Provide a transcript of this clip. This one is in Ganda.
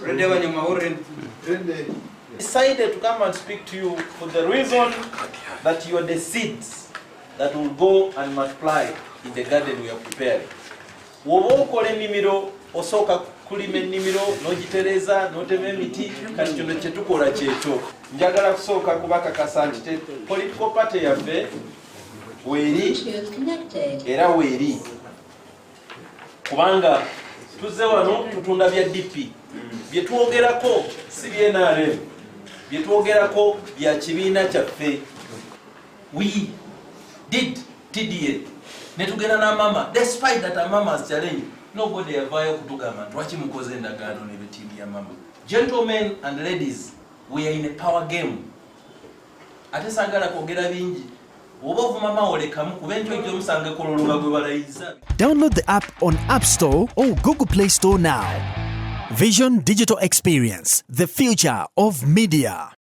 Ready when you're decided to come and speak to you for the reason that you are the seeds that will go and multiply in the garden we are preparing. Wobokola ennimiro osooka kulima ennimiro n'ogitereza n'otema emiti kati kino kye tukola kyekyo. Njagala kusooka kubakakasa nti political party yaffe weeri era weeri kubanga tuzze wano tutunda bya DP bye twogerako si bya NRM bye twogerako bya kibiina kyaffe. We did TDA netugenda na mama despite that a mama's challenge nobody avayo kutugamba twaki mukoze endagaano ne betimu ya mama. Gentlemen and ladies, we are in a power game. Ate sagala kwogera bingi obovu mama olekamu kubenjo ijjo musange kololuga gwe balayiza. Download the app on App Store or Google Play Store now. Vision Digital Experience, the future of media.